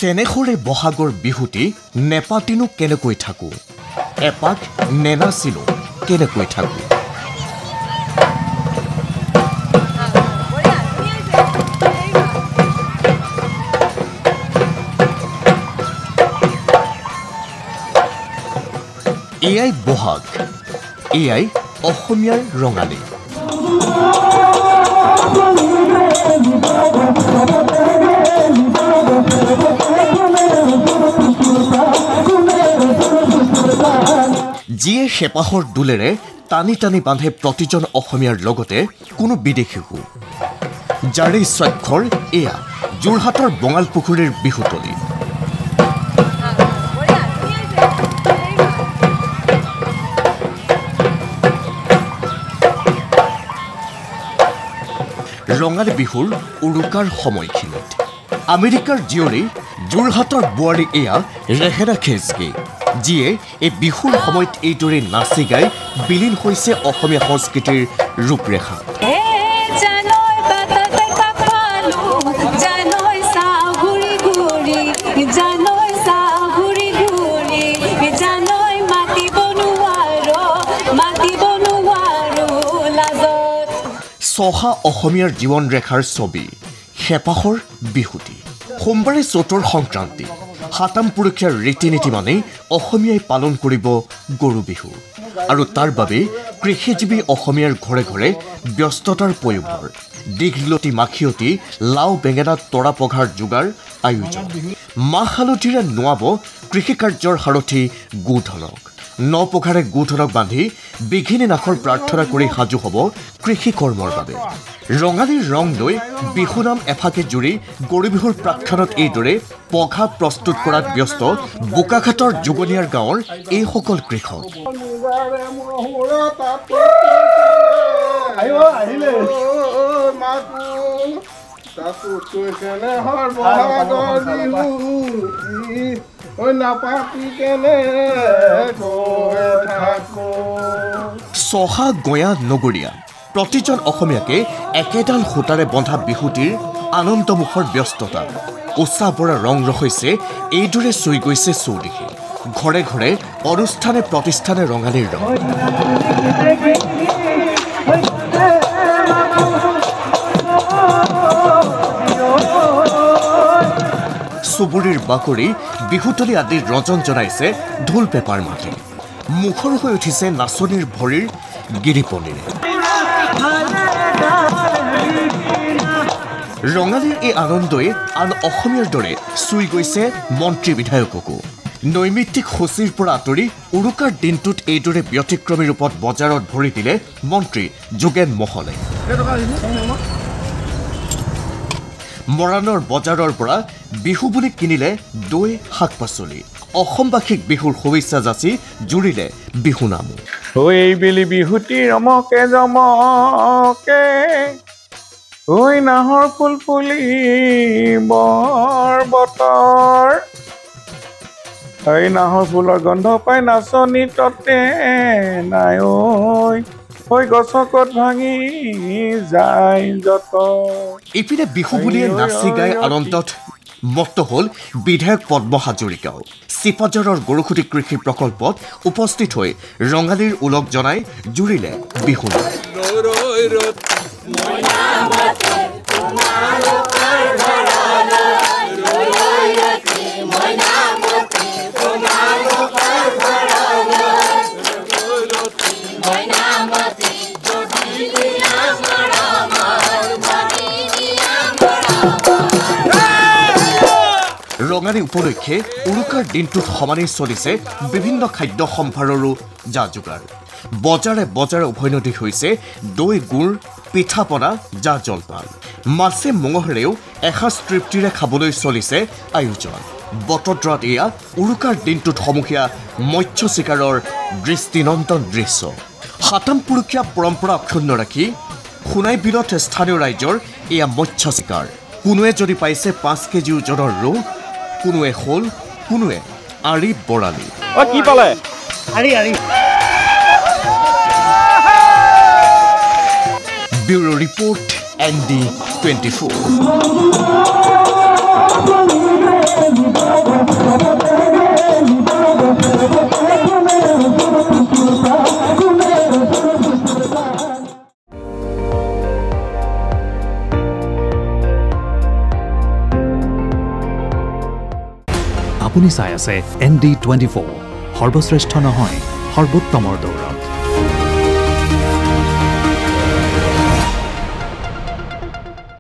চেনেহৰে বহাগৰ বিহুটি নেপাতিনো কেনেকৈ থাকো এপাক নেনাচিনো কেনেকৈ থাকো এয়াই বহাগ এয়াই অসমীয়াৰ ৰঙালী যিয়ে হেপাহৰ দুলেৰে টানি টানি বান্ধে প্ৰতিজন অসমীয়াৰ লগতে কোনো বিদেশীকো যাৰে স্বাক্ষৰ এয়া যোৰহাটৰ বঙালপুখুৰীৰ বিহুতলী ৰঙালী বিহুৰ উৰুকাৰ সময়খিনিত আমেৰিকাৰ জীয়ৰী যোৰহাটৰ বোৱাৰী এয়া ৰেহেনা খেজগী যিয়ে এই বিহুৰ সময়ত এইদৰে নাচি গাই বিলীন হৈছে অসমীয়া সংস্কৃতিৰ ৰূপৰেখা ছহা অসমীয়াৰ জীৱন ৰেখাৰ ছবি হেপাহৰ বিহুটি সোমবাৰে চতৰ সংক্ৰান্তি হাতাম পুৰুষীয়াৰ ৰীতি নীতি মানেই অসমীয়াই পালন কৰিব গৰু বিহু আৰু তাৰ বাবে কৃষিজীৱী অসমীয়াৰ ঘৰে ঘৰে ব্যস্ততাৰ পয়োভৰ দীঘলতি মাখিয়তি লাও বেঙেনা তৰা পঘাৰ যোগাৰ আয়োজন মাহ হালধিৰে নোৱাব কৃষিকাৰ্যৰ সাৰথি গোধনক নপঘাৰে গোধনক বান্ধি বিঘিনি নাখৰ প্ৰাৰ্থনা কৰি সাজু হ'ব কৃষি কৰ্মৰ বাবে ৰঙালীৰ ৰং লৈ বিহু নাম এফাকে জুৰি গৰু বিহুৰ প্ৰাক্ষণত এইদৰে পঘা প্ৰস্তুত কৰাত ব্যস্ত বোকাখাটৰ যুগনীয়াৰ গাঁৱৰ এইসকল কৃষক ছহা গঞা নগৰীয়া প্ৰতিজন অসমীয়াকে একেডাল সূতাৰে বন্ধা বিহুটিৰ আনন্দমুখৰ ব্যস্ততা উৎসাহ পৰা ৰং ৰখৈছে এইদৰে চুই গৈছে চৌদিশে ঘৰে ঘৰে অনুষ্ঠানে প্ৰতিষ্ঠানে ৰঙালীৰ ৰং চুবুৰীৰ বাকৰি বিহুতলী আদিৰ ৰজন জনাইছে ঢোল পেপাৰ মাতে মুখৰ হৈ উঠিছে নাচনীৰ ভৰিৰ গিৰিপনিৰে ৰঙালীৰ এই আনন্দই আন অসমীয়াৰ দৰে চুই গৈছে মন্ত্ৰী বিধায়ককো নৈমিত্তিক সূচীৰ পৰা আঁতৰি উৰুকাৰ দিনটোত এইদৰে ব্যতিক্ৰমী ৰূপত বজাৰত ভৰি দিলে মন্ত্ৰী যোগেন মহলে মৰাণৰ বজাৰৰ পৰা বিহু বুলি কিনিলে দৈ শাক পাচলি অসমবাসীক বিহুৰ শুভেচ্ছা যাচি জুৰিলে বিহু নাম বেলি বিহুটি ৰমকে জমকে ঐ নাহৰ ফুল ফুলি বৰ বতৰ ঐ নাহৰ ফুলৰ গন্ধ পাই নাচনি ততে নাই ঐ গছকত ভাঙি যায় যত ইপিনে বিহু বুলিয়ে নাচি গাই আনন্দত মত্ত হ'ল বিধায়ক পদ্ম হাজৰিকাও চিপাঝাৰৰ গৰুখুটি কৃষি প্ৰকল্পত উপস্থিত হৈ ৰঙালীৰ উলক জনাই জুৰিলে বিহু ৰঙালী উপলক্ষে উৰুকাৰ দিনটোত সমানেই চলিছে বিভিন্ন খাদ্য সম্ভাৰৰো যা যোগাৰ বজাৰে বজাৰে উভৈনদী হৈছে দৈ গুড় পিঠা পনা যা জলপান মাছে মঙহেৰেও এসাঁজ তৃপ্তিৰে খাবলৈ চলিছে আয়োজন বটদ্ৰাত এয়া উৰুকাৰ দিনটোত সমূহীয়া মৎস্য চিকাৰৰ দৃষ্টিনন্দন দৃশ্য হাতাম পুৰুষীয়া পৰম্পৰা অক্ষুণ্ণ ৰাখি সোণাই বিলত স্থানীয় ৰাইজৰ এয়া মৎস্য চিকাৰ কোনোৱে যদি পাইছে 5 কেজি ওজনৰ ৰৌ কোনোৱে হল কোনোৱে আৰি বৰালি কি পালে ব্যুৰো ৰিপৰ্ট ND24 আপুনি চাই আছে ND24 সৰ্বশ্ৰেষ্ঠ নহয় সৰ্বোত্তমৰ দৌৰ